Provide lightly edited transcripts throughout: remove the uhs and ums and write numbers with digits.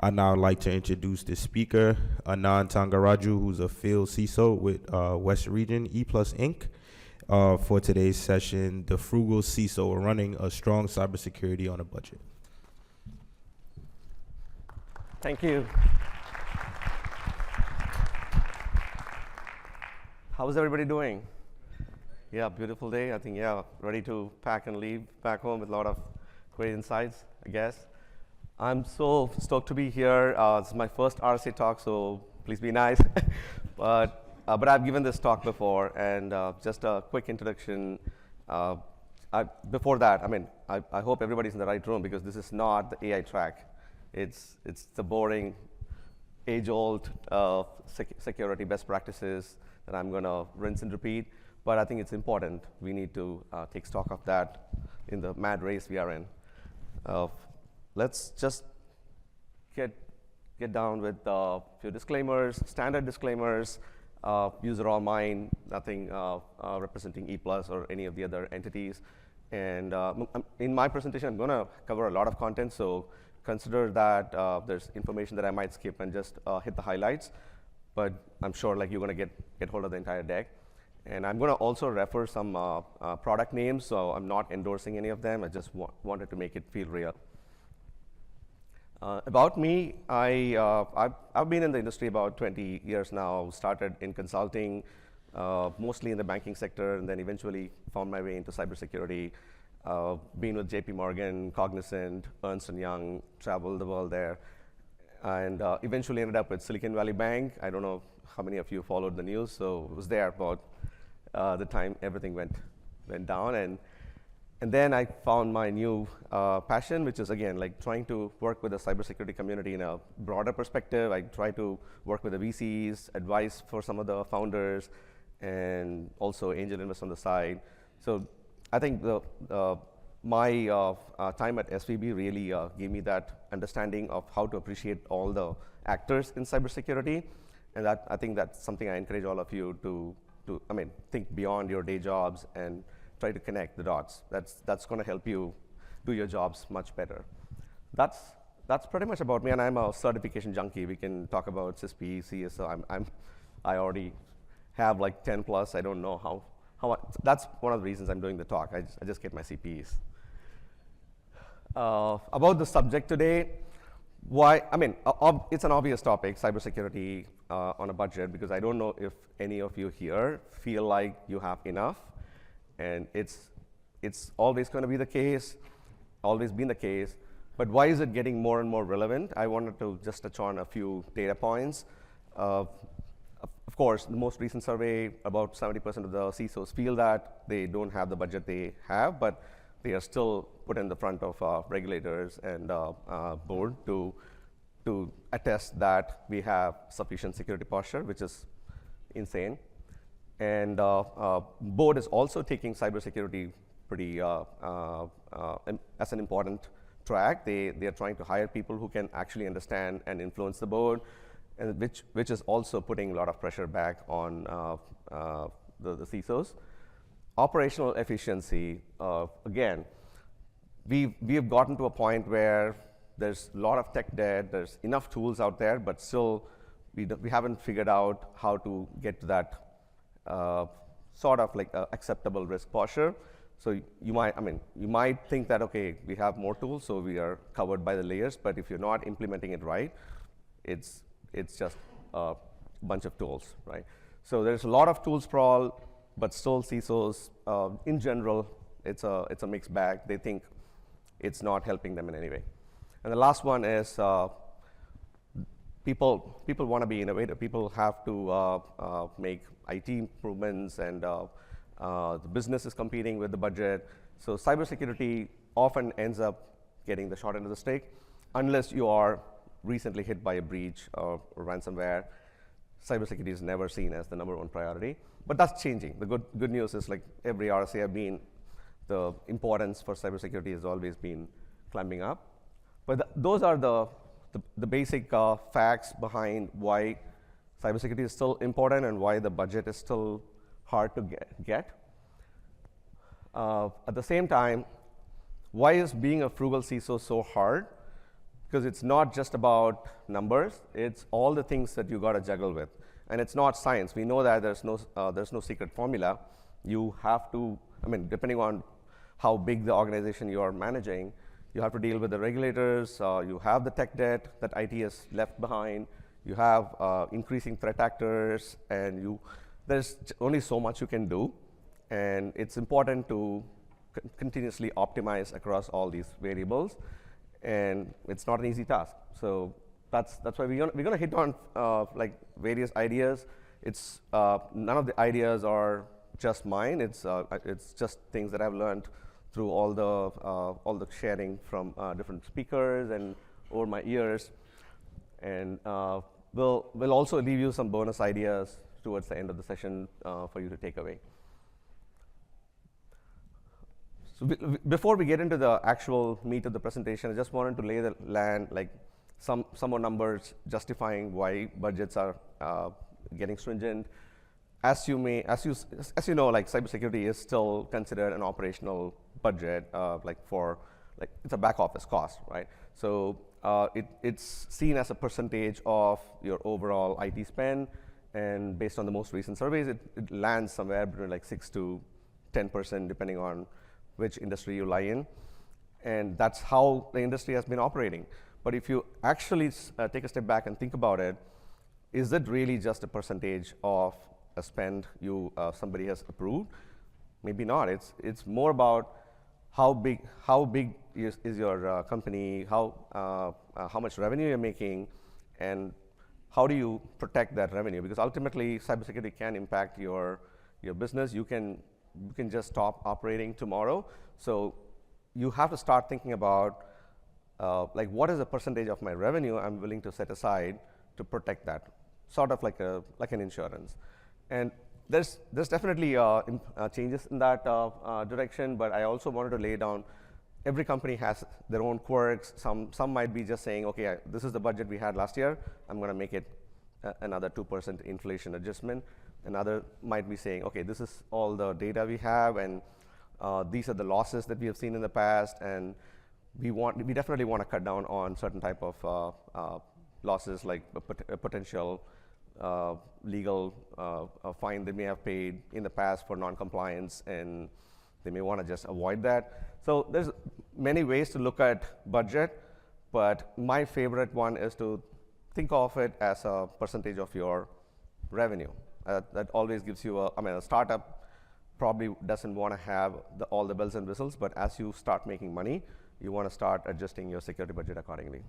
I'd now like to introduce the speaker, Anand Tangaraju, who's a field CISO with West Region E Plus Inc. For today's session, the Frugal CISO, running a strong cybersecurity on a budget. Thank you. How's everybody doing? Yeah, beautiful day. I think, ready to pack and leave back home with a lot of great insights, I guess. I'm so stoked to be here. This is my first RSA talk, so please be nice. but I've given this talk before, and just a quick introduction. Before that, I hope everybody's in the right room, because this is not the AI track. It's the boring, age-old security best practices that I'm going to rinse and repeat. But I think it's important. We need to take stock of that in the mad race we are in. Let's just get down with a few disclaimers, standard disclaimers. These are all mine, nothing representing E Plus or any of the other entities. And in my presentation, I'm going to cover a lot of content, so consider that there's information that I might skip and just hit the highlights. But I'm sure you're going to get hold of the entire deck. And I'm going to also refer some product names, so I'm not endorsing any of them. I just wanted to make it feel real. About me, I've been in the industry about 20 years now. Started in consulting, mostly in the banking sector, and then eventually found my way into cybersecurity. Been with JP Morgan, Cognizant, Ernst & Young, traveled the world there, and eventually ended up with Silicon Valley Bank. I don't know how many of you followed the news, so it was there about the time everything went down. And then I found my new passion, which is, again, trying to work with the cybersecurity community in a broader perspective. I try to work with the VCs, advise for some of the founders, and also angel invest on the side. So I think my time at SVB really gave me that understanding of how to appreciate all the actors in cybersecurity. And I think that's something I encourage all of you to think beyond your day jobs and try to connect the dots. That's going to help you do your jobs much better. That's pretty much about me, and I'm a certification junkie. We can talk about CISP, CSO. I already have 10 plus. I don't know how. That's one of the reasons I'm doing the talk. I just get my CPs. About the subject today, it's an obvious topic, cybersecurity on a budget, because I don't know if any of you here feel like you have enough. And it's always going to be the case, always been the case. But why is it getting more and more relevant? I wanted to just touch on a few data points. Of course, the most recent survey, about 70% of the CISOs feel that they don't have the budget they have, but they are still put in the front of regulators and board to attest that we have sufficient security posture, which is insane. And board is also taking cybersecurity pretty as an important track. They are trying to hire people who can actually understand and influence the board, and which is also putting a lot of pressure back on the CISOs. Operational efficiency, again, we have gotten to a point where there's a lot of tech debt, there's enough tools out there, but still we haven't figured out how to get to that sort of acceptable risk posture. So you might think that, okay, we have more tools, so we are covered by the layers, but if you're not implementing it right, it's just a bunch of tools, right? So there's a lot of tool sprawl, but still CISOs, in general, it's a mixed bag. They think it's not helping them in any way. And the last one is people want to be innovative. People have to make IT improvements, and the business is competing with the budget. So cybersecurity often ends up getting the short end of the stick, unless you are recently hit by a breach or ransomware. Cybersecurity is never seen as the #1 priority, but that's changing. The good news is, every RSA I've been, the importance for cybersecurity has always been climbing up. But those are the basic facts behind why cybersecurity is still important and why the budget is still hard to get. At the same time, why is being a frugal CISO so hard? because it's not just about numbers, it's all the things that you got to juggle with. And it's not science. We know that there's no secret formula. You have to, I mean, depending on how big the organization you are managing, you have to deal with the regulators, you have the tech debt that IT has left behind, you have increasing threat actors, and there's only so much you can do. And it's important to continuously optimize across all these variables, and it's not an easy task. So that's why we're gonna hit on like various ideas. It's none of the ideas are just mine. It's just things that I've learned through all the sharing from different speakers and over my years. And we'll also leave you some bonus ideas towards the end of the session for you to take away. So before we get into the actual meat of the presentation, I just wanted to lay the land, like some more numbers justifying why budgets are getting stringent. As you know, like cybersecurity is still considered an operational budget, it's a back office cost, right? So it's seen as a percentage of your overall IT spend, and based on the most recent surveys, it lands somewhere between like 6 to 10%, depending on which industry you lie in, and that's how the industry has been operating. But if you actually take a step back and think about it, is it really just a percentage of a spend somebody has approved? Maybe not. It's more about how big is your company, how much revenue you're making, and how do you protect that revenue? Because ultimately, cybersecurity can impact your business. You can just stop operating tomorrow. So you have to start thinking about like what is the percentage of my revenue I'm willing to set aside to protect that, sort of like an insurance. And there's definitely changes in that direction, but I also wanted to lay down, every company has their own quirks. Some might be just saying, okay, this is the budget we had last year, I'm going to make it another 2% inflation adjustment. Another might be saying, okay, this is all the data we have, and these are the losses that we have seen in the past, and we definitely want to cut down on certain type of losses, like a potential legal fine they may have paid in the past for non-compliance, and they may want to just avoid that. So there's many ways to look at budget, but my favorite one is to think of it as a percentage of your revenue. That always gives you a startup probably doesn't want to have all the bells and whistles, but as you start making money, you want to start adjusting your security budget accordingly.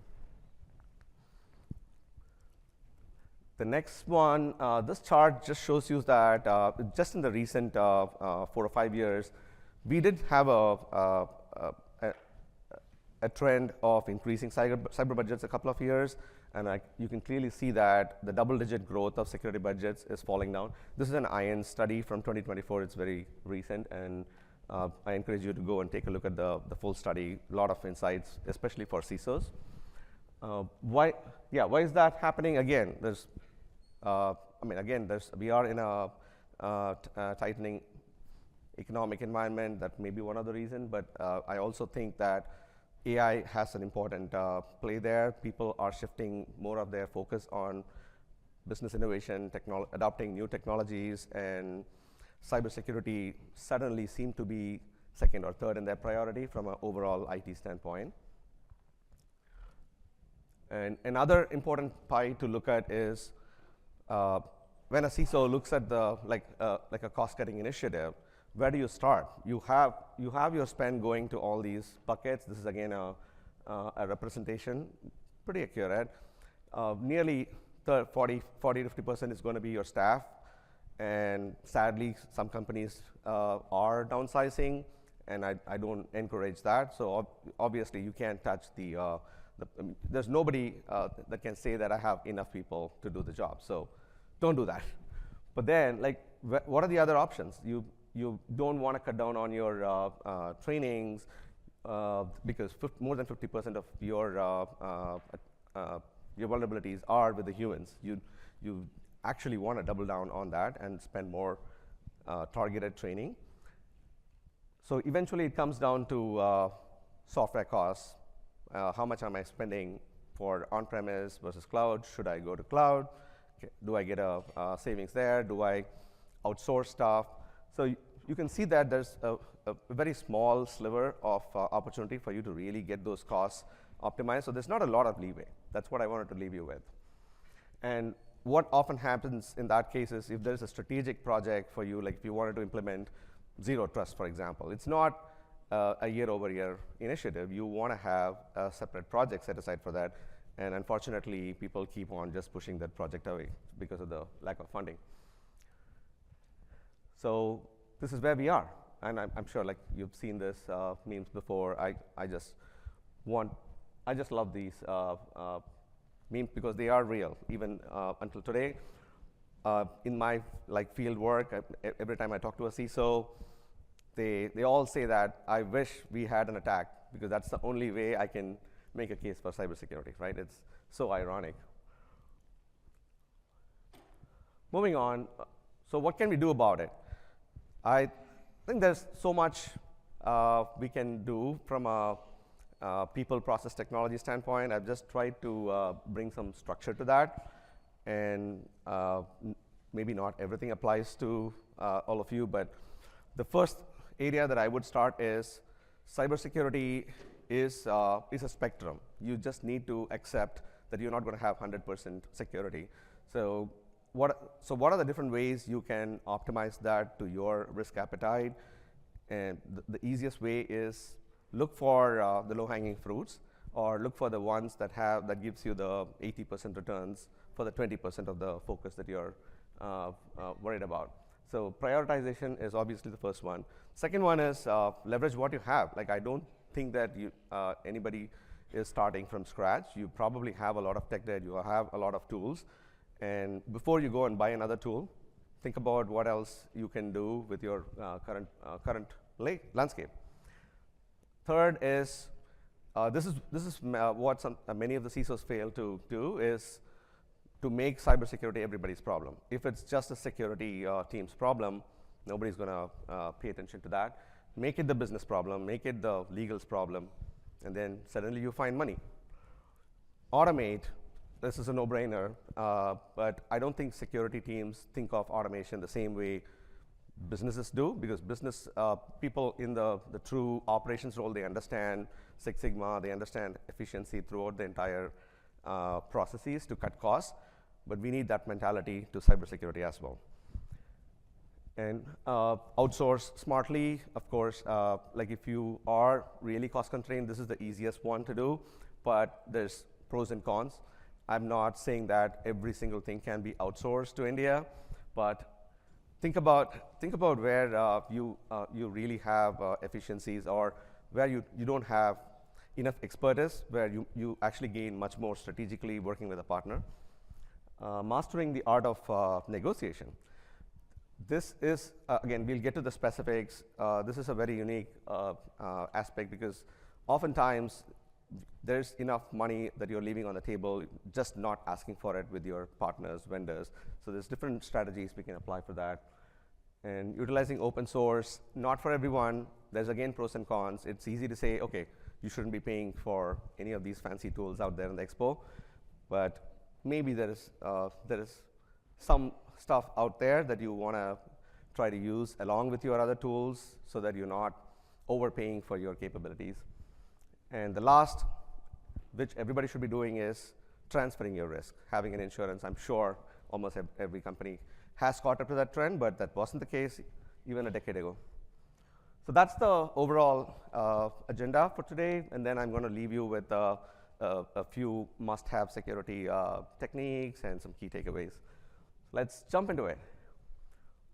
The next one, this chart just shows you that just in the recent 4 or 5 years, we did have a trend of increasing cyber budgets a couple of years, and you can clearly see that the double-digit growth of security budgets is falling down. This is an IANS study from 2024. It's very recent, and I encourage you to go and take a look at the full study. A lot of insights, especially for CISOs. Why is that happening? Again, we are in a tightening economic environment. That may be one of the reasons, but I also think that AI has an important play there. People are shifting more of their focus on business innovation, adopting new technologies, and cybersecurity suddenly seem to be second or third in their priority from an overall IT standpoint. And another important pie to look at is when a CISO looks at like a cost-cutting initiative, where do you start? You have your spend going to all these buckets. This is again a representation, pretty accurate. Nearly 40 to 50% is going to be your staff, and sadly, some companies are downsizing, and I don't encourage that. So obviously, you can't touch there's nobody that can say that I have enough people to do the job. So don't do that. But then, like, what are the other options? You don't want to cut down on your trainings because more than 50% of your vulnerabilities are with the humans. You actually want to double down on that and spend more targeted training. So eventually it comes down to software costs. How much am I spending for on-premise versus cloud. Should I go to cloud? Do I get a savings there? Do I outsource stuff? So you can see that there's a very small sliver of opportunity for you to really get those costs optimized. So there's not a lot of leeway. That's what I wanted to leave you with. And what often happens in that case is if there's a strategic project for you, like if you wanted to implement Zero Trust, for example, it's not a year-over-year initiative. You want to have a separate project set aside for that. And unfortunately, people keep on just pushing that project away because of the lack of funding. So this is where we are. And I'm sure like you've seen this memes before. I just love these memes because they are real, even until today. In my field work, every time I talk to a CISO, they all say that I wish we had an attack because that's the only way I can make a case for cybersecurity, right? It's so ironic. Moving on, so what can we do about it? I think there's so much we can do from a people, process, technology standpoint. I've just tried to bring some structure to that, and maybe not everything applies to all of you, but the first area that I would start is cybersecurity is a spectrum. You just need to accept that you're not going to have 100% security. So what are the different ways you can optimize that to your risk appetite? And the easiest way is look for the low-hanging fruits, or look for the ones that gives you the 80% returns for the 20% of the focus that you're worried about. So prioritization is obviously the first one. Second one is leverage what you have. Like I don't think that anybody is starting from scratch. You probably have a lot of tech debt. You have a lot of tools. And before you go and buy another tool, think about what else you can do with your current landscape. Third is, this is what many of the CISOs fail to do, is to make cybersecurity everybody's problem. If it's just a security team's problem, nobody's going to pay attention to that. Make it the business problem, make it the legal's problem, and then suddenly you find money. Automate. This is a no-brainer, but I don't think security teams think of automation the same way businesses do, because business people in the true operations role, they understand Six Sigma, they understand efficiency throughout the entire processes to cut costs, but we need that mentality to cybersecurity as well. And outsource smartly, of course. Like if you are really cost constrained, this is the easiest one to do, but there's pros and cons. I'm not saying that every single thing can be outsourced to India, but think about where you really have efficiencies, or where you don't have enough expertise, where you actually gain much more strategically working with a partner. Mastering the art of negotiation. This is, again, we'll get to the specifics. This is a very unique aspect, because oftentimes there's enough money that you're leaving on the table, just not asking for it with your partners, vendors. So there's different strategies we can apply for that. And utilizing open source, not for everyone. There's again pros and cons. It's easy to say, okay, you shouldn't be paying for any of these fancy tools out there in the expo, but maybe there is some stuff out there that you want to try to use along with your other tools, so that you're not overpaying for your capabilities. And the last, which everybody should be doing, is transferring your risk, having an insurance. I'm sure almost every company has caught up to that trend, but that wasn't the case even a decade ago. So that's the overall agenda for today, and then I'm going to leave you with a few must-have security techniques and some key takeaways. Let's jump into it.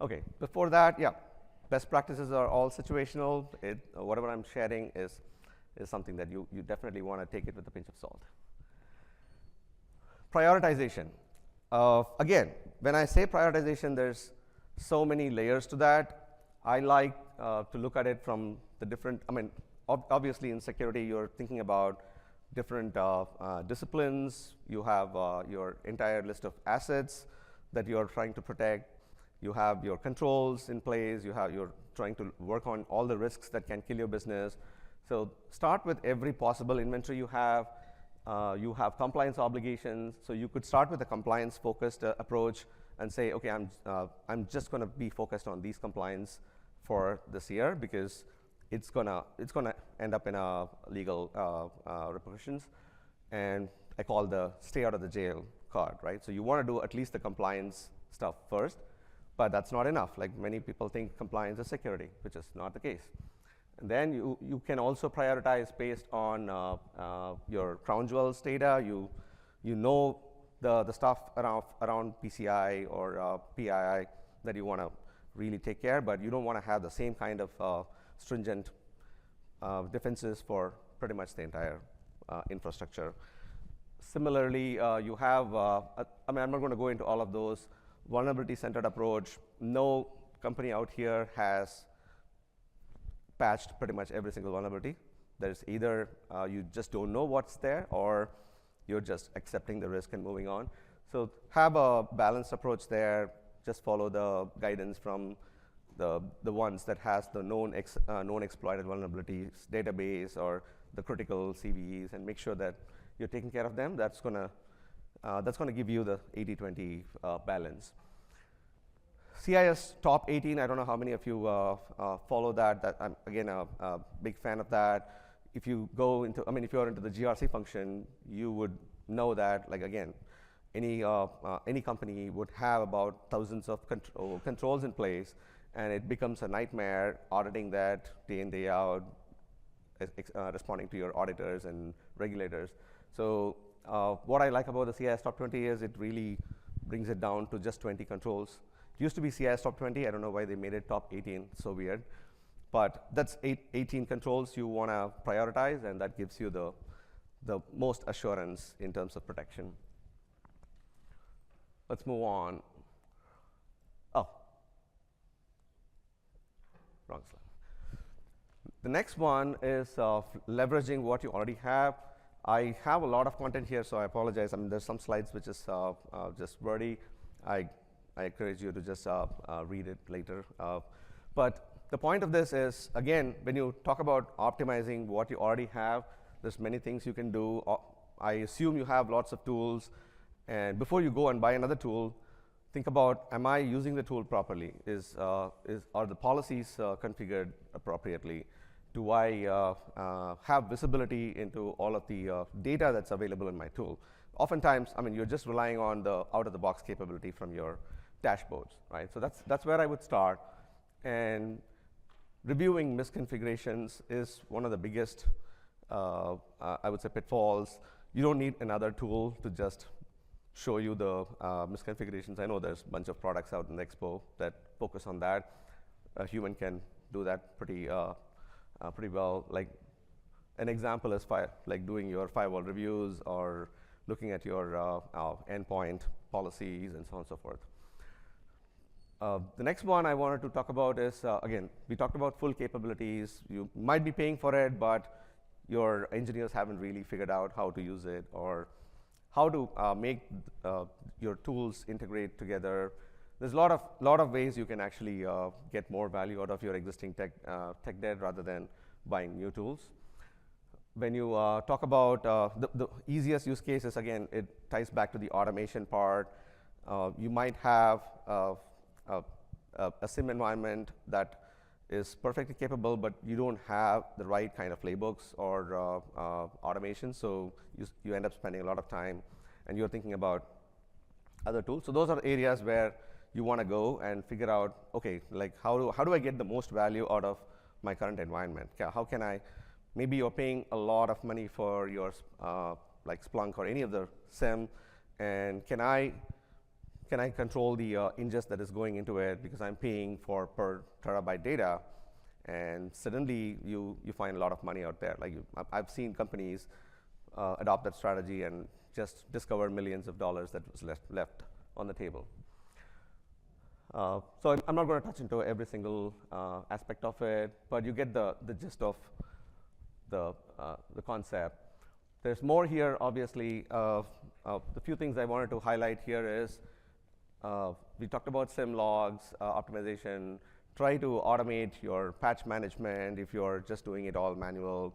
Okay, before that, yeah, best practices are all situational. Whatever I'm sharing is something that you definitely want to take it with a pinch of salt. Prioritization. Again, when I say prioritization, there's so many layers to that. I like to look at it from the different, obviously in security, you're thinking about different disciplines. You have your entire list of assets that you're trying to protect. You have your controls in place. You're trying to work on all the risks that can kill your business. So start with every possible inventory you have. You have compliance obligations. So you could start with a compliance-focused approach and say, okay, I'm just going to be focused on these compliance for this year because it's gonna end up in a legal repercussions. And I call the stay out of the jail card, right? So you want to do at least the compliance stuff first, but that's not enough. Like many people think compliance is security, which is not the case. And then you can also prioritize based on your crown jewels data. You know the stuff around PCI or PII that you want to really take care, but you don't want to have the same kind of stringent defenses for pretty much the entire infrastructure. Similarly, you have, I'm not going to go into all of those, vulnerability-centered approach. No company out here has patched pretty much every single vulnerability. There's either you just don't know what's there or you're just accepting the risk and moving on. So have a balanced approach there. Just follow the guidance from the ones that has the known exploited vulnerabilities database or the critical CVEs, and make sure that you're taking care of them. That's gonna give you the 80-20 balance. CIS top 18, I don't know how many of you follow that. I'm, again, a big fan of that. If you go into, if you're into the GRC function, you would know that, like, again, any company would have about thousands of controls in place, and it becomes a nightmare auditing that day in, day out, responding to your auditors and regulators. So what I like about the CIS top 20 is it really brings it down to just 20 controls. It used to be CIS top 20. I don't know why they made it top 18. So weird. But that's 18 controls you want to prioritize, and that gives you the most assurance in terms of protection. Let's move on. Oh, wrong slide. The next one is leveraging what you already have. I have a lot of content here, so I apologize. There's some slides which is just wordy. I encourage you to just read it later. But the point of this is, again, when you talk about optimizing what you already have, there's many things you can do. I assume you have lots of tools. And before you go and buy another tool, think about, am I using the tool properly? Are the policies configured appropriately? Do I have visibility into all of the data that's available in my tool? Oftentimes, you're just relying on the out-of-the-box capability from your dashboards, right? So that's where I would start. And reviewing misconfigurations is one of the biggest, I would say, pitfalls. You don't need another tool to just show you the misconfigurations. I know there's a bunch of products out in the expo that focus on that. A human can do that pretty well. Like an example is like doing your firewall reviews or looking at your endpoint policies and so on and so forth. The next one I wanted to talk about is, again, we talked about full capabilities. You might be paying for it, but your engineers haven't really figured out how to use it or how to make your tools integrate together. There's a lot of ways you can actually get more value out of your existing tech debt rather than buying new tools. When you talk about the easiest use cases, again, it ties back to the automation part. You might have a SIM environment that is perfectly capable, but you don't have the right kind of playbooks or automation, so you end up spending a lot of time, and you're thinking about other tools. So those are areas where you want to go and figure out, okay, like how do I get the most value out of my current environment? How can I, maybe you're paying a lot of money for your like Splunk or any other SIM, and can I control the ingest that is going into it because I'm paying for per terabyte data, and suddenly you find a lot of money out there. Like I've seen companies adopt that strategy and just discover millions of dollars that was left on the table. So I'm not going to touch into every single aspect of it, but you get the gist of the concept. There's more here, obviously. The few things I wanted to highlight here is we talked about SIM logs, optimization. Try to automate your patch management if you're just doing it all manual.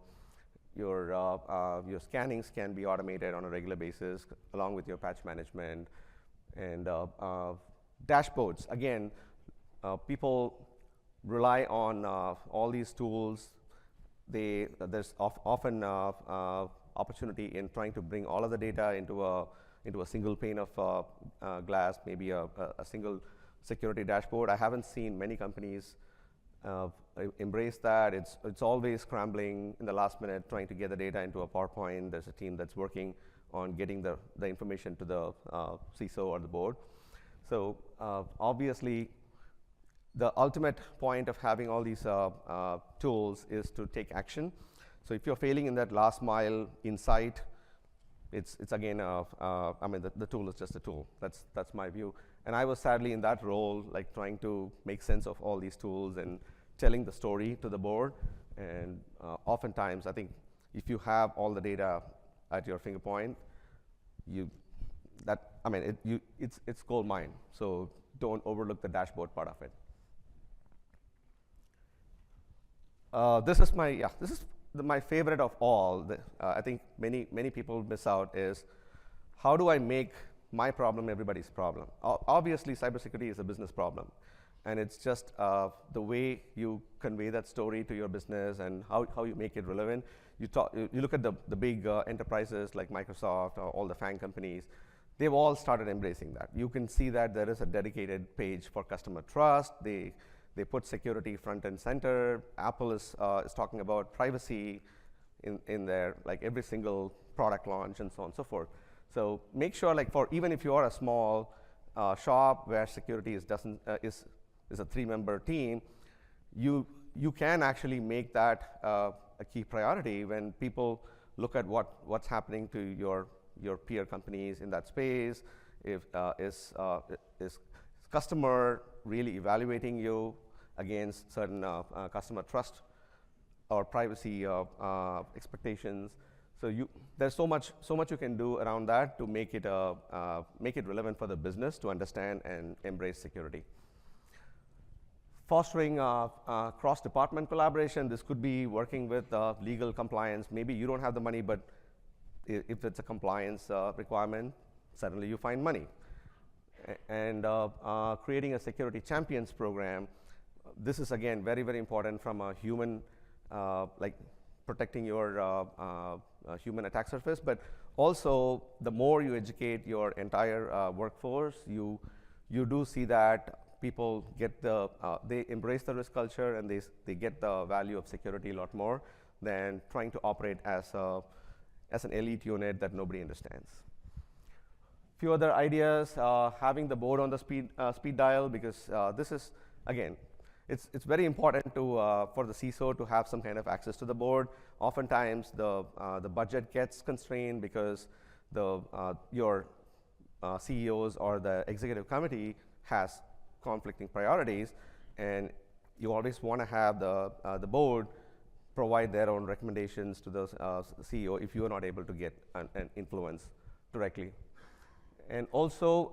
your scannings can be automated on a regular basis, along with your patch management. And dashboards, again, people rely on all these tools. There's often opportunity in trying to bring all of the data into a single pane of glass, maybe a single security dashboard. I haven't seen many companies embrace that. It's always scrambling in the last minute, trying to get the data into a PowerPoint. There's a team that's working on getting the information to the CISO or the board. So obviously, the ultimate point of having all these tools is to take action. So if you're failing in that last mile insight, it's again, I mean, the tool is just a tool. That's my view. And I was sadly in that role, like trying to make sense of all these tools and telling the story to the board. And oftentimes, I think if you have all the data at your finger point, it's gold mine. So don't overlook the dashboard part of it. This is my favorite of all. I think many people miss out is, how do I make my problem everybody's problem? Obviously, cybersecurity is a business problem, and it's just the way you convey that story to your business and how you make it relevant. You look at the big enterprises like Microsoft or all the FANG companies. They've all started embracing that. You can see that there is a dedicated page for customer trust. They put security front and center. Apple is talking about privacy in their, like, every single product launch and so on and so forth. So make sure, like, even if you are a small shop where security is a 3-member team, you can actually make that a key priority when people look at what's happening to your peer companies in that space. If is customer really evaluating you against certain customer trust or privacy expectations? So there's so much you can do around that to make it relevant for the business to understand and embrace security. Fostering cross-department collaboration. This could be working with legal compliance. Maybe you don't have the money, but if it's a compliance requirement, suddenly you find money. And creating a security champions program. This is, again, very, very important from a human, like protecting your human attack surface, but also the more you educate your entire workforce, you do see that people get they embrace the risk culture, and they get the value of security a lot more than trying to operate as an elite unit that nobody understands. Few other ideas, having the board on the speed dial, because this is, again, it's very important for the CISO to have some kind of access to the board. Oftentimes, the budget gets constrained because your CEOs or the executive committee has conflicting priorities, and you always want to have the board provide their own recommendations to the CEO if you are not able to get an influence directly. And also,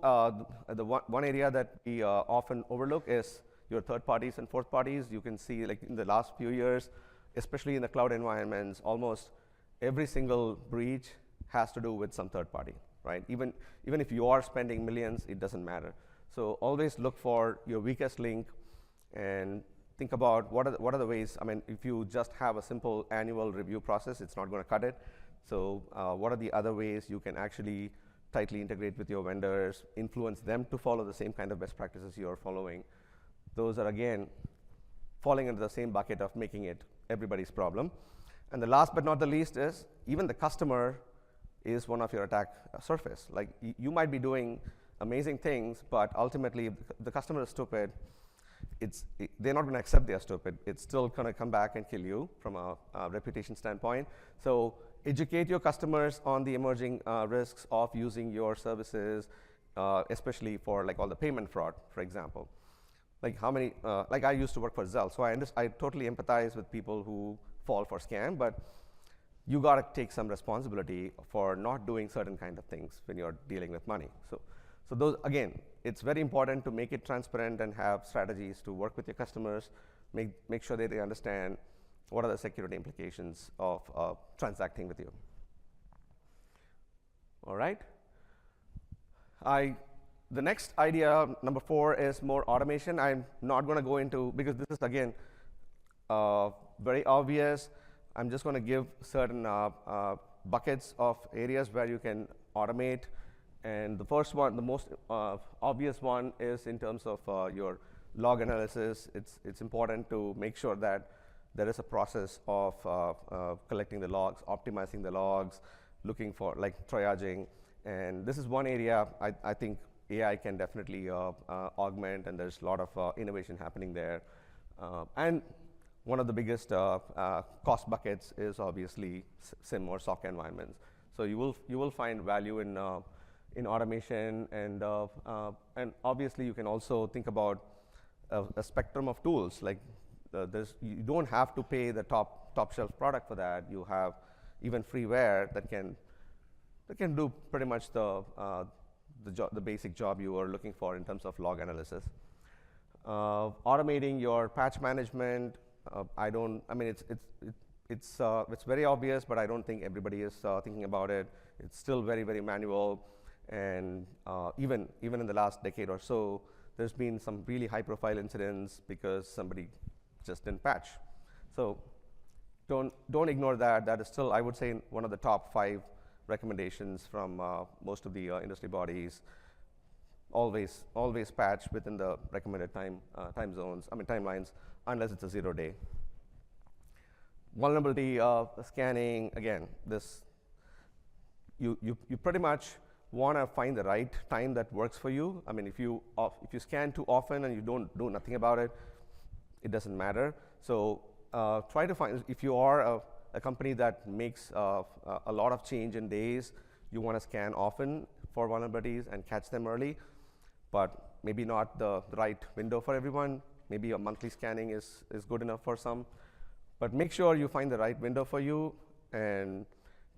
the one area that we often overlook is your third parties and fourth parties. You can see, like, in the last few years, especially in the cloud environments, almost every single breach has to do with some third party, right? Even if you are spending millions, it doesn't matter. So always look for your weakest link and think about what are the ways. I mean, if you just have a simple annual review process, it's not going to cut it. So what are the other ways you can actually tightly integrate with your vendors, influence them to follow the same kind of best practices you are following? Those are, again, falling into the same bucket of making it everybody's problem. And the last but not the least is, even the customer is one of your attack surface. Like, you might be doing amazing things, but ultimately, if the customer is stupid, they're not going to accept they're stupid. It's still going to come back and kill you from a reputation standpoint. So educate your customers on the emerging risks of using your services, especially for, like, all the payment fraud, for example. Like, how many, like, I used to work for Zelle, so I totally empathize with people who fall for scam, but you got to take some responsibility for not doing certain kind of things when you're dealing with money. So those, again, it's very important to make it transparent and have strategies to work with your customers, make sure that they understand, what are the security implications of transacting with you. All right. The next idea, number 4, is more automation. I'm not going to go into, because this is, again, very obvious. I'm just going to give certain buckets of areas where you can automate. And the first one, the most obvious one, is in terms of your log analysis. It's important to make sure that there is a process of collecting the logs, optimizing the logs, looking for like triaging. And this is one area I think AI can definitely augment, and there's a lot of innovation happening there. And one of the biggest cost buckets is obviously SIEM or SOC environments. So you will find value in automation, and obviously you can also think about a spectrum of tools. Like you don't have to pay the top shelf product for that. You have even freeware that can do pretty much the basic job you are looking for in terms of log analysis. Automating your patch management. I mean, it's very obvious, but I don't think everybody is thinking about it. It's still very, very manual, and even in the last decade or so, there's been some really high-profile incidents because somebody just didn't patch. So don't ignore that. That is still, I would say, one of the top 5 recommendations from most of the industry bodies. Always patch within the recommended timelines, unless it's a 0-day. Vulnerability scanning, again, you pretty much want to find the right time that works for you. I mean, if you scan too often and you don't do nothing about it, it doesn't matter. So try to find, if you are a company that makes a lot of change in days, you want to scan often for vulnerabilities and catch them early, but maybe not the right window for everyone. Maybe a monthly scanning is good enough for some, but make sure you find the right window for you and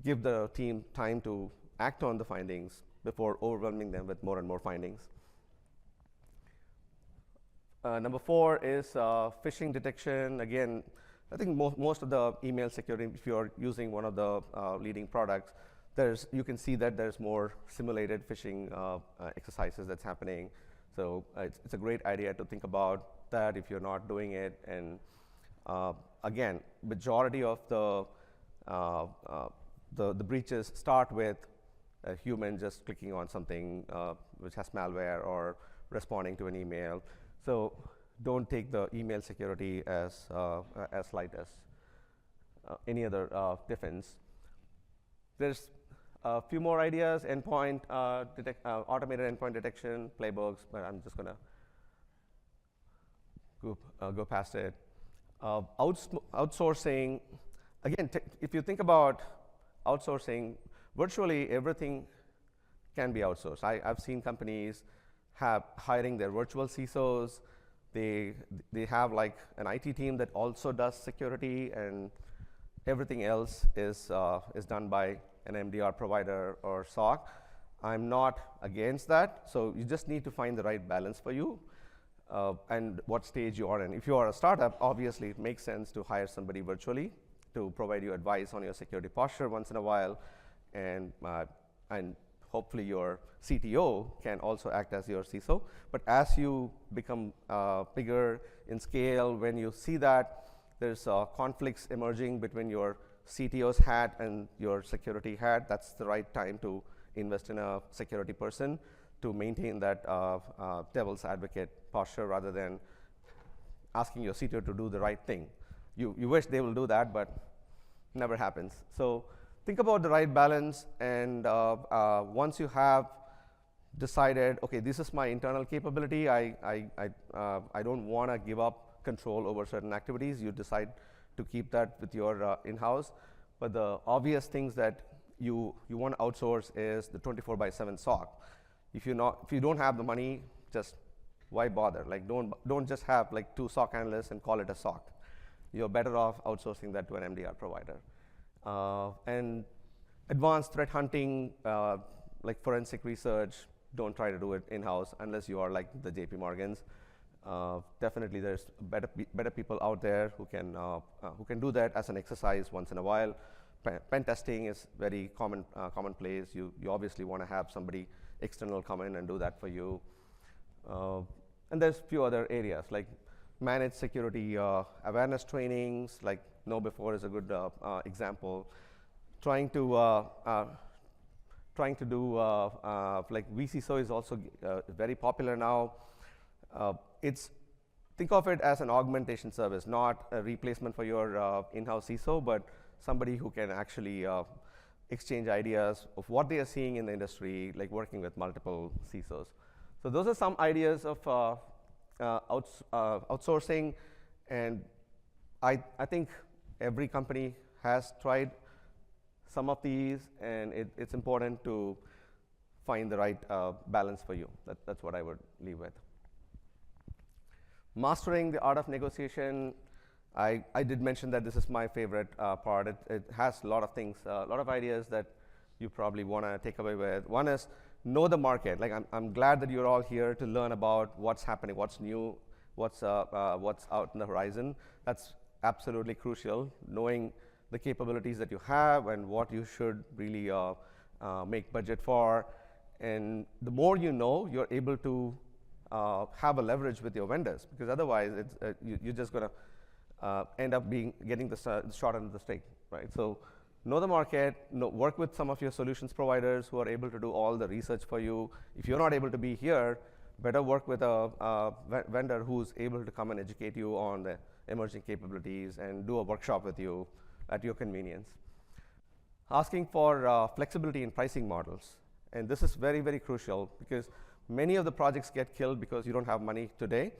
give the team time to act on the findings before overwhelming them with more and more findings. Number 4 is phishing detection. Again, I think most of the email security, if you're using one of the leading products, you can see that there's more simulated phishing exercises that's happening. So it's a great idea to think about that if you're not doing it. And again, majority of the breaches start with a human just clicking on something which has malware or responding to an email. So don't take the email security as light as any other defense. There's a few more ideas: automated endpoint detection playbooks, but I'm just gonna go past it. Outsourcing. Again, if you think about outsourcing, virtually everything can be outsourced. I've seen companies hiring their virtual CISOs. They have like an IT team that also does security, and everything else is done by an MDR provider or SOC. I'm not against that. So you just need to find the right balance for you and what stage you are in. If you are a startup, obviously it makes sense to hire somebody virtually to provide you advice on your security posture once in a while, and hopefully your CTO can also act as your CISO. But as you become bigger in scale, when you see that there's conflicts emerging between your CTO's hat and your security hat, that's the right time to invest in a security person to maintain that devil's advocate posture rather than asking your CTO to do the right thing. You wish they will do that, but never happens. So think about the right balance, and once you have decided, okay, this is my internal capability, I don't want to give up control over certain activities, you decide to keep that with your in-house. But the obvious things that you want to outsource is the 24/7 SOC. If you don't have the money, just why bother? Like don't just have like 2 SOC analysts and call it a SOC. You're better off outsourcing that to an MDR provider. And advanced threat hunting, like forensic research, don't try to do it in-house unless you are like the JP Morgans. Definitely, there's better people out there who can do that as an exercise once in a while. Pen testing is very commonplace. You obviously want to have somebody external come in and do that for you. And there's a few other areas like managed security awareness trainings, like KnowBe4 is a good example. Trying to do like vCISO is also very popular now. Think of it as an augmentation service, not a replacement for your in-house CISO, but somebody who can actually exchange ideas of what they are seeing in the industry, like working with multiple CISOs. So those are some ideas of outsourcing, and I think every company has tried some of these, and it's important to find the right balance for you. That's what I would leave with. Mastering the art of negotiation. I did mention that this is my favorite part. It has a lot of things, a lot of ideas that you probably want to take away with. One is know the market. Like I'm glad that you're all here to learn about what's happening, what's new, what's out in the horizon. That's absolutely crucial. Knowing the capabilities that you have and what you should really make budget for. And the more you know, you're able to have a leverage with your vendors, because otherwise you're just going to end up getting the short end of the stick, right? So know the market, work with some of your solutions providers who are able to do all the research for you. If you're not able to be here, better work with a vendor who's able to come and educate you on the emerging capabilities and do a workshop with you at your convenience. Asking for flexibility in pricing models. And this is very, very crucial, because many of the projects get killed because you don't have money today,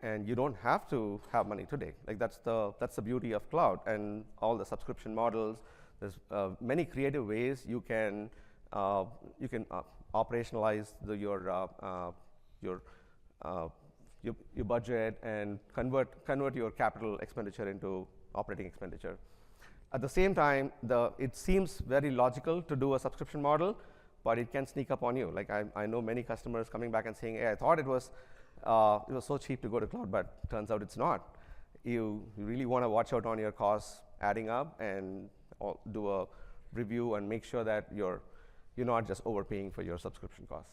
and you don't have to have money today. Like that's the beauty of cloud and all the subscription models. There's many creative ways you can operationalize your budget and convert your capital expenditure into operating expenditure. At the same time, it seems very logical to do a subscription model, but it can sneak up on you. Like I know many customers coming back and saying, hey, I thought it was so cheap to go to cloud, but turns out it's not. You really want to watch out on your costs adding up and do a review and make sure that you're not just overpaying for your subscription costs.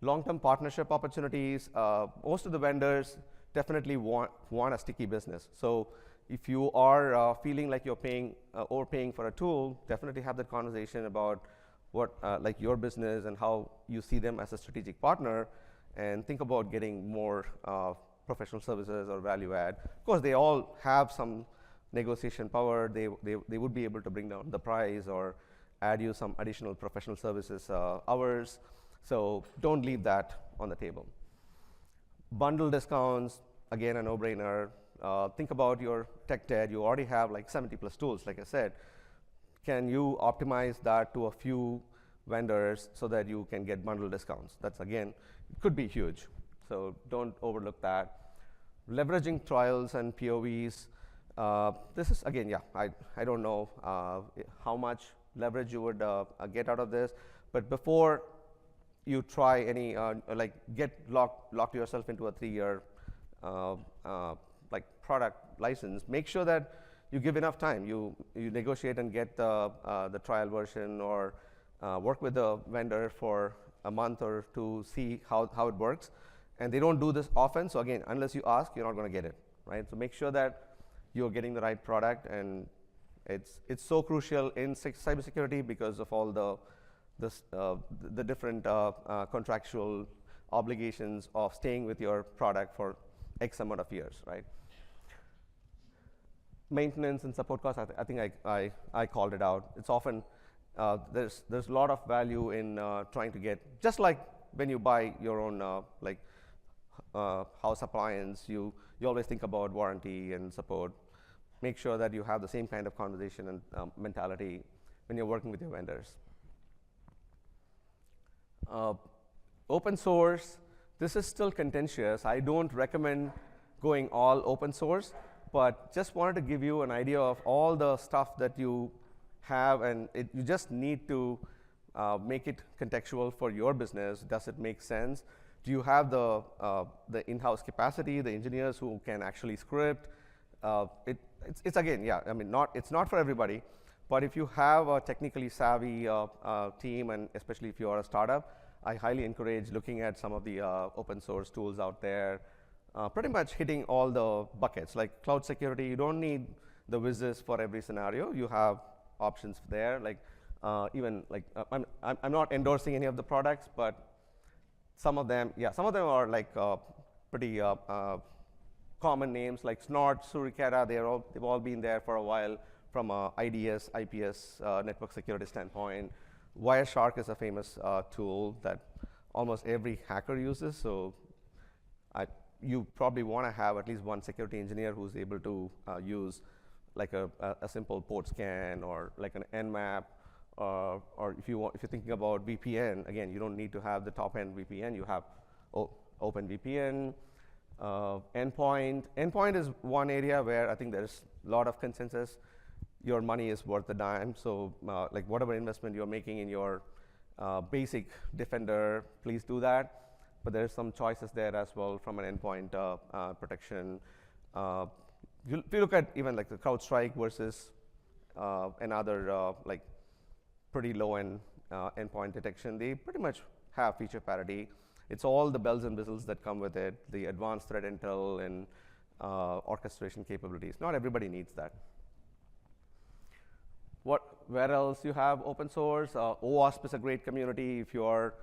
Long-term partnership opportunities. Most of the vendors definitely want a sticky business. So if you are feeling like you're overpaying for a tool, definitely have that conversation about what like your business and how you see them as a strategic partner, and think about getting more professional services or value add. Of course, they all have some negotiation power. They would be able to bring down the price or add you some additional professional services hours. So don't leave that on the table. Bundle discounts, again, a no-brainer. Think about your tech debt. You already have like 70 plus tools, like I said. Can you optimize that to a few vendors so that you can get bundle discounts? That's, again, it could be huge. So don't overlook that. Leveraging trials and POVs. This is, again, yeah, I don't know how much leverage you would get out of this, but before you try any, lock yourself into a 3-year like product license, make sure that you give enough time. You negotiate and get the trial version, or work with the vendor for a month or two, see how it works. And they don't do this often, so again, unless you ask, you're not going to get it, right? So make sure that you're getting the right product, and it's so crucial in cybersecurity because of all the different contractual obligations of staying with your product for X amount of years, right? Maintenance and support costs, I think I called it out. It's often, there's a lot of value in trying to get, just like when you buy your own house appliance, you always think about warranty and support. Make sure that you have the same kind of conversation and mentality when you're working with your vendors. Open source, this is still contentious. I don't recommend going all open source, but just wanted to give you an idea of all the stuff that you have, and you just need to make it contextual for your business. Does it make sense? do you have the in-house capacity, the engineers who can actually script? It's again, yeah, I mean, it's not for everybody, but if you have a technically savvy team, and especially if you are a startup, I highly encourage looking at some of the open source tools out there, pretty much hitting all the buckets. Like cloud security, you don't need the whizzes for every scenario. You have options there, like even like, I'm not endorsing any of the products, but some of them are like pretty common names like Snort, Suricata. They've all been there for a while from a IDS, IPS network security standpoint. Wireshark is a famous tool that almost every hacker uses. So you probably want to have at least one security engineer who's able to use like a simple port scan or like an Nmap. Or if you're thinking about VPN, again, you don't need to have the top-end VPN. You have OpenVPN, endpoint. Endpoint is one area where I think there's a lot of consensus. Your money is worth a dime. So like whatever investment you're making in your basic Defender, please do that. But there's some choices there as well from an endpoint protection. If you look at even like the CrowdStrike versus another like pretty low-end endpoint detection, they pretty much have feature parity. It's all the bells and whistles that come with it, the advanced threat intel and orchestration capabilities. Not everybody needs that. Where else you have open source? OWASP is a great community. If you are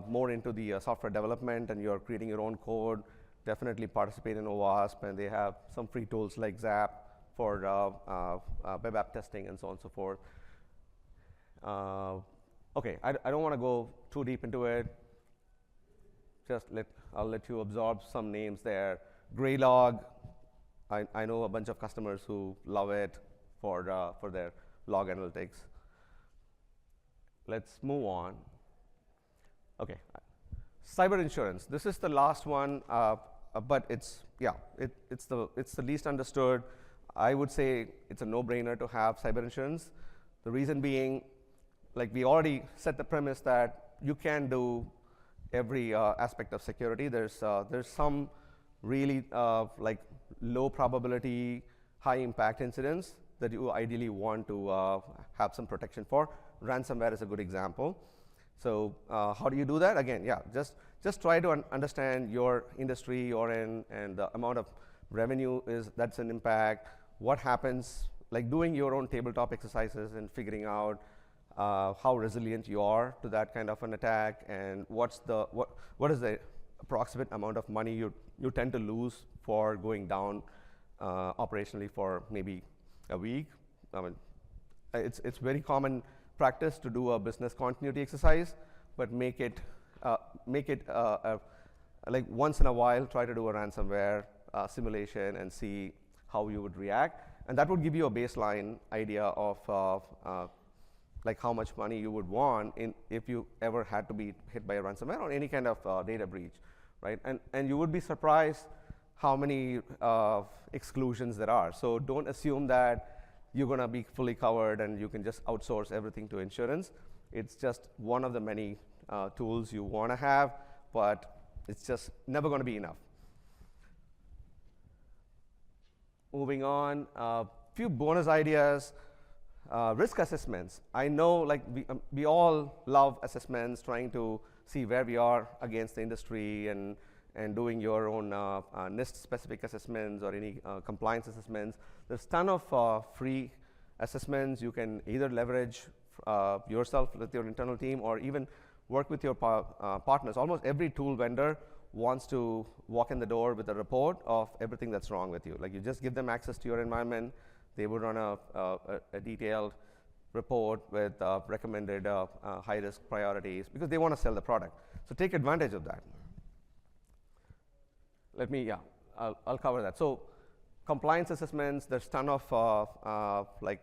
more into the software development and you're creating your own code, definitely participate in OWASP. And they have some free tools like Zap for web app testing and so on and so forth. Okay, I don't want to go too deep into it. I'll let you absorb some names there. Graylog, I know a bunch of customers who love it for their log analytics. Let's move on. Okay, cyber insurance. This is the last one, but it's the least understood. I would say it's a no-brainer to have cyber insurance. The reason being, like we already set the premise that you can do every aspect of security. There's some really like low probability, high impact incidents that you ideally want to have some protection for. Ransomware is a good example. So how do you do that? Again, yeah, just try to understand your industry you're in and the amount of revenue that's an impact. What happens, like doing your own tabletop exercises and figuring out how resilient you are to that kind of an attack, and what is the approximate amount of money you tend to lose for going down operationally for maybe a week. I mean, it's very common practice to do a business continuity exercise, but make it like once in a while try to do a ransomware simulation and see how you would react, and that would give you a baseline idea of like how much money you would want if you ever had to be hit by a ransomware or any kind of data breach, right? And you would be surprised how many exclusions there are. So don't assume that you're going to be fully covered and you can just outsource everything to insurance. It's just one of the many tools you want to have, but it's just never going to be enough. Moving on, a few bonus ideas. Risk assessments. I know like we all love assessments, trying to see where we are against the industry and doing your own NIST specific assessments or any compliance assessments. There's a ton of free assessments you can either leverage yourself with your internal team or even work with your partners. Almost every tool vendor wants to walk in the door with a report of everything that's wrong with you. Like you just give them access to your environment, they would run a detailed report with recommended high-risk priorities because they want to sell the product. So take advantage of that. I'll cover that. So compliance assessments, there's a ton of like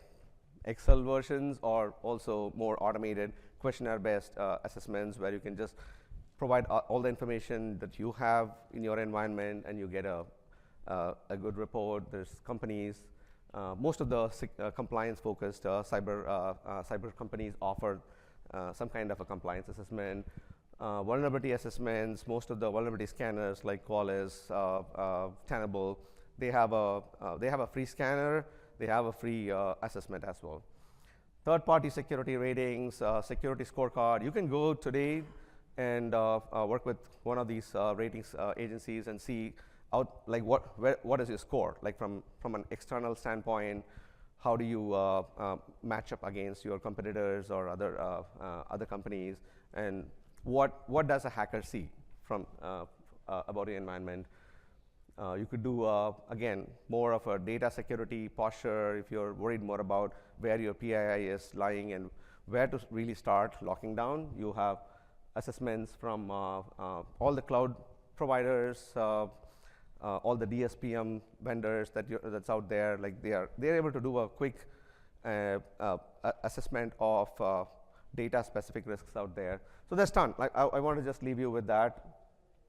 Excel versions or also more automated questionnaire-based assessments where you can just provide all the information that you have in your environment and you get a good report. There's companies. Most of the compliance-focused cyber companies offer some kind of a compliance assessment. vulnerability assessments. Most of the vulnerability scanners like Qualys, Tenable, they have a free scanner. They have a free assessment as well. Third-party security ratings, security scorecard. You can go today and work with one of these ratings agencies and see out like what is your score, like from an external standpoint. How do you match up against your competitors or other companies, and what does a hacker see from about your environment? You could do, again, more of a data security posture if you're worried more about where your PII is lying and where to really start locking down. You have assessments from all the cloud providers, all the DSPM vendors that's out there. Like they're able to do a quick assessment of data-specific risks out there. So there's ton. Like I want to just leave you with that.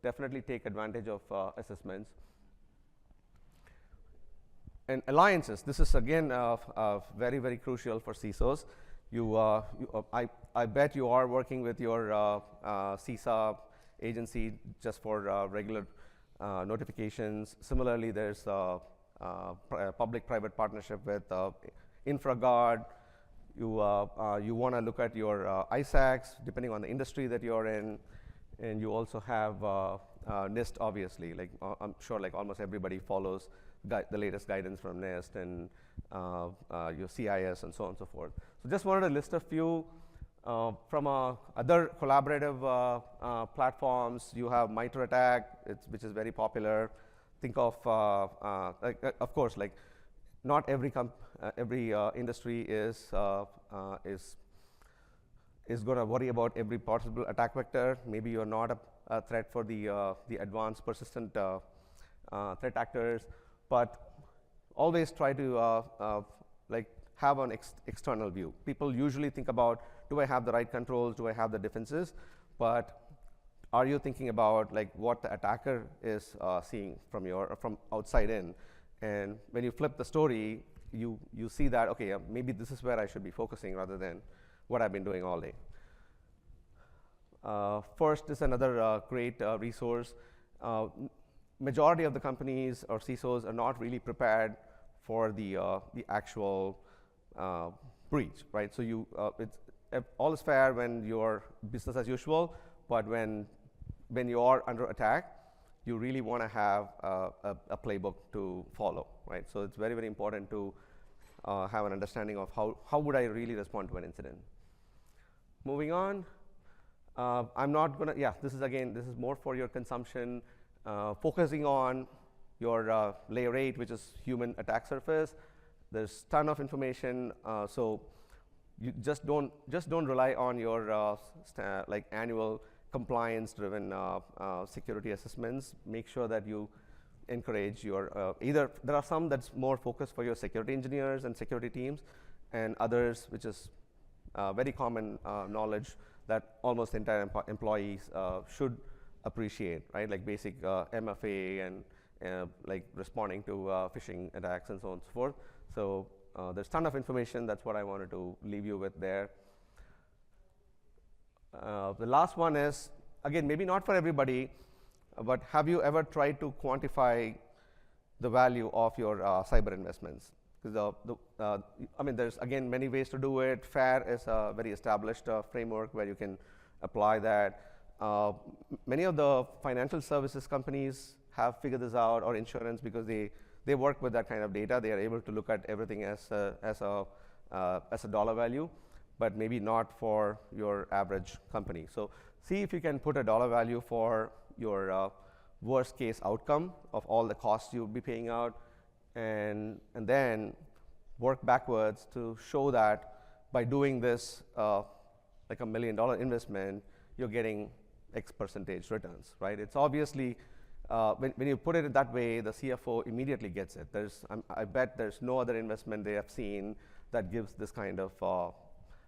Definitely take advantage of assessments. And alliances, this is again very, very crucial for CISOs. I bet you are working with your CISA agency just for regular notifications. Similarly, there's a public-private partnership with InfraGard. You want to look at your ISACs, depending on the industry that you're in. And you also have NIST, obviously. Like I'm sure like almost everybody follows the latest guidance from NIST and your CIS and so on and so forth. So just wanted to list a few from other collaborative platforms. You have MITRE ATT&CK, which is very popular. Think of, of course, like not every industry is going to worry about every possible attack vector. Maybe you're not a threat for the advanced persistent threat actors, but always try to like have an external view. People usually think about, do I have the right controls? Do I have the defenses? But are you thinking about like what the attacker is seeing from outside in? And when you flip the story, you see that, okay, maybe this is where I should be focusing rather than what I've been doing all day. First is another great resource. Majority of the companies or CISOs are not really prepared for the actual breach, right? So all is fair when you're business as usual, but when you are under attack, you really want to have a playbook to follow, right? So it's very, very important to have an understanding of how would I really respond to an incident. Moving on, I'm not going to, this is more for your consumption, focusing on your layer 8, which is human attack surface. There's a ton of information, so you just don't rely on your like annual compliance-driven security assessments. Make sure that you encourage your either there are some that's more focused for your security engineers and security teams, and others which is very common knowledge that almost entire employees should appreciate, right? Like basic MFA and like responding to phishing attacks and so on and so forth. So there's a ton of information. That's what I wanted to leave you with there. The last one is, again, maybe not for everybody, but have you ever tried to quantify the value of your cyber investments? Because I mean, there's again many ways to do it. FAIR is a very established framework where you can apply that. Many of the financial services companies have figured this out, or insurance, because they work with that kind of data. They are able to look at everything as a dollar value, but maybe not for your average company. So see if you can put a dollar value for your worst case outcome of all the costs you'll be paying out, and then work backwards to show that by doing this, like $1 million investment, you're getting X percentage returns, right? It's obviously, when you put it that way, the CFO immediately gets it. I bet there's no other investment they have seen that gives this kind of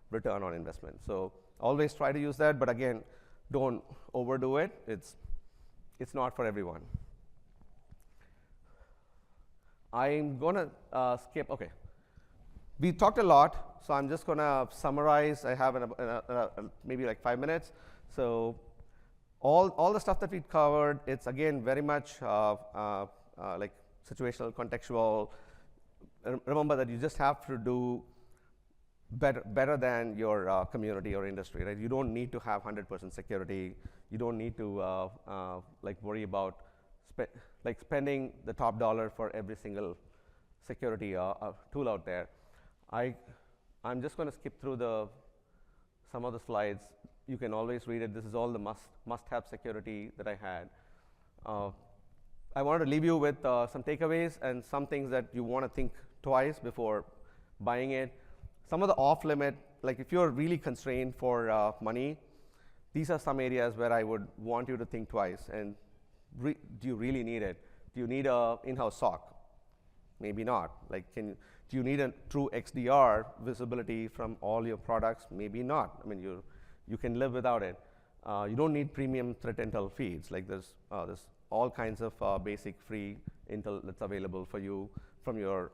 return on investment. So always try to use that, but again, don't overdo it. It's not for everyone. I'm going to skip. Okay. We talked a lot, so I'm just going to summarize. I have maybe like 5 minutes. So all the stuff that we covered, it's again very much like situational, contextual. Remember that you just have to do better than your community or industry, right? You don't need to have 100% security. You don't need to like worry about spending the top dollar for every single security tool out there. I'm just going to skip through some of the slides. You can always read it. This is all the must-have security that I had. I wanted to leave you with some takeaways and some things that you want to think twice before buying it. Some of the off-limit, like if you're really constrained for money, these are some areas where I would want you to think twice. And do you really need it? Do you need an in-house SOC? Maybe not. Like, do you need a true XDR visibility from all your products? Maybe not. I mean, you can live without it. You don't need premium threat intel feeds. Like there's all kinds of basic free intel that's available for you from your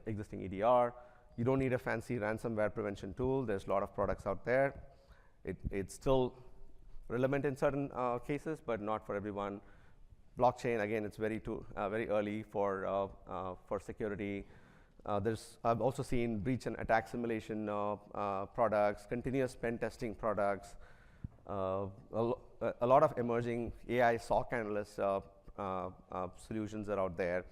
existing EDR. You don't need a fancy ransomware prevention tool. There's a lot of products out there. It's still relevant in certain cases, but not for everyone. Blockchain, again, it's very early for security. I've also seen breach and attack simulation products, continuous pen testing products, a lot of emerging AI SOC analyst solutions are out there.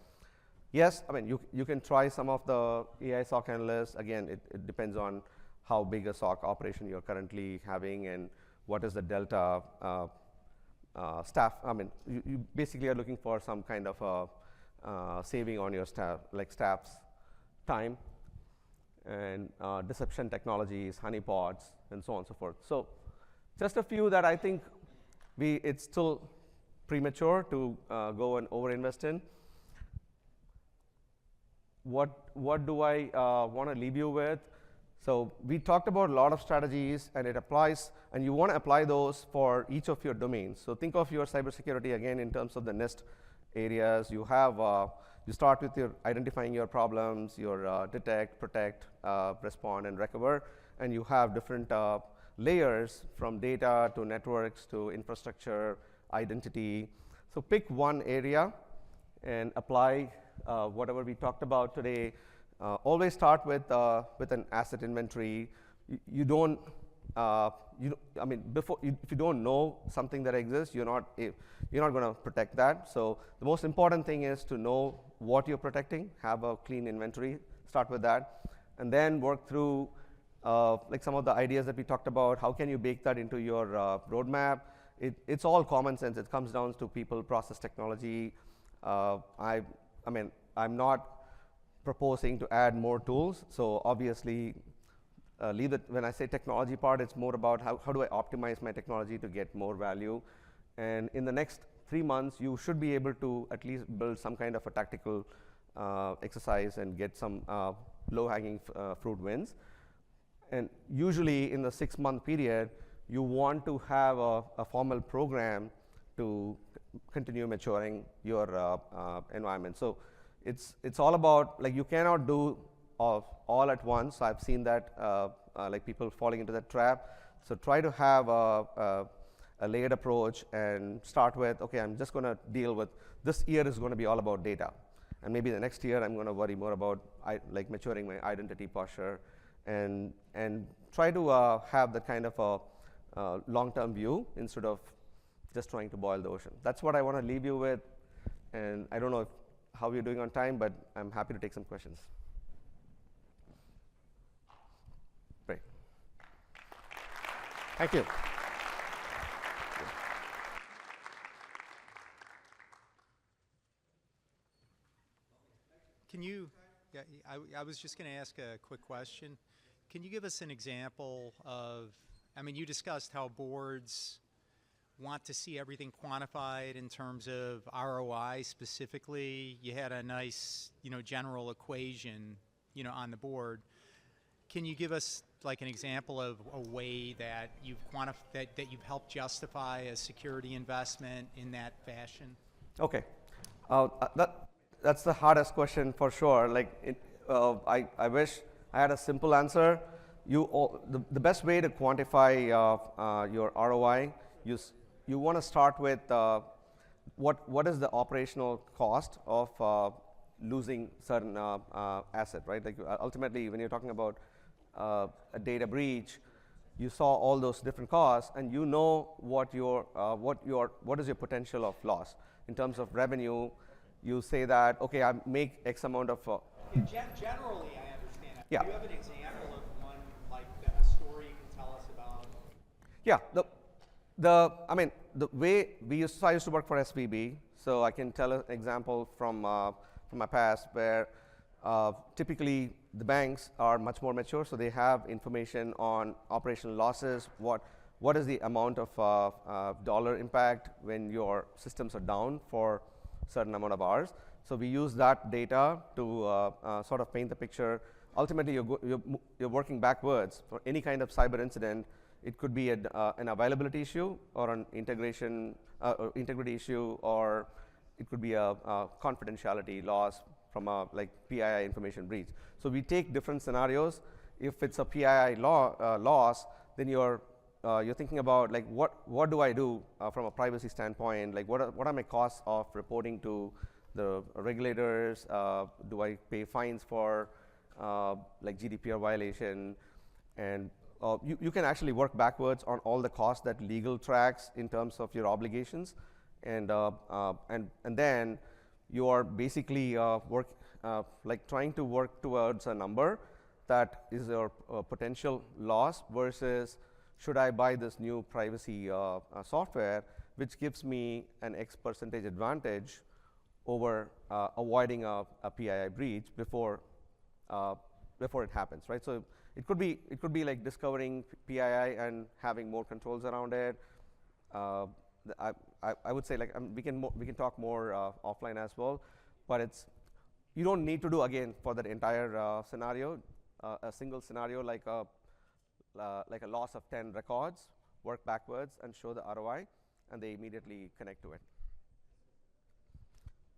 Yes, I mean, you can try some of the AI SOC analysts. Again, it depends on how big a SOC operation you're currently having and what is the delta staff. I mean, you basically are looking for some kind of saving on your staff's time, and deception technologies, honeypots, and so on and so forth. So just a few that I think it's still premature to go and overinvest in. What do I want to leave you with? So we talked about a lot of strategies, and it applies, and you want to apply those for each of your domains. So think of your cybersecurity again in terms of the NIST areas. You start with your identifying your problems, your detect, protect, respond, and recover, and you have different layers from data to networks to infrastructure, identity. So pick one area and apply whatever we talked about today. Always start with an asset inventory. You don't. I mean, if you don't know something that exists, you're not going to protect that. So the most important thing is to know what you're protecting. Have a clean inventory. Start with that, and then work through like some of the ideas that we talked about. How can you bake that into your roadmap? It's all common sense. It comes down to people, process, technology. I mean, I'm not proposing to add more tools. So obviously, leave it. When I say technology part, it's more about how do I optimize my technology to get more value. And in the next 3 months, you should be able to at least build some kind of a tactical exercise and get some low-hanging fruit wins. And usually in the 6-month period, you want to have a formal program to continue maturing your environment. So it's all about, like, you cannot do all at once. I've seen that like people falling into that trap. So try to have a layered approach and start with, okay, I'm just going to deal with this year is going to be all about data, and maybe the next year I'm going to worry more about like maturing my identity posture, and try to have that kind of a long-term view instead of just trying to boil the ocean. That's what I want to leave you with, and I don't know how we're doing on time, but I'm happy to take some questions. Great. Thank you. Can you, yeah, I was just going to ask a quick question. Can you give us an example of, I mean, you discussed how boards want to see everything quantified in terms of ROI specifically. You had a nice, general equation, on the board. Can you give us like an example of a way that you've that you've helped justify a security investment in that fashion? Okay, that's the hardest question for sure. Like, I wish I had a simple answer. The best way to quantify your ROI, you want to start with what is the operational cost of losing certain asset, right? Like ultimately, when you're talking about a data breach, you saw all those different costs, and you know what is your potential of loss in terms of revenue. You say that, okay, I make X amount of. Generally, I understand that. Yeah. Do you have an example of one, like a story you can tell us about? Yeah, I mean, the way I used to work for SVB, so I can tell an example from my past where typically the banks are much more mature, so they have information on operational losses, what is the amount of dollar impact when your systems are down for a certain amount of hours. So we use that data to sort of paint the picture. Ultimately, you're working backwards for any kind of cyber incident. It could be an availability issue or an integrity issue, or it could be a confidentiality loss from a PII information breach. So we take different scenarios. If it's a PII loss, then you're thinking about what do I do from a privacy standpoint? Like what are my costs of reporting to the regulators? Do I pay fines for GDPR violation? And you can actually work backwards on all the costs that legal tracks in terms of your obligations, and then you are basically trying to work towards a number that is your potential loss versus should I buy this new privacy software, which gives me an X percentage advantage over avoiding a PII breach before it happens, right? So it could be like discovering PII and having more controls around it. I would say we can talk more offline as well, but you don't need to do again for that entire scenario a single scenario like a loss of 10 records. Work backwards and show the ROI, and they immediately connect to it.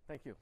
Thank you.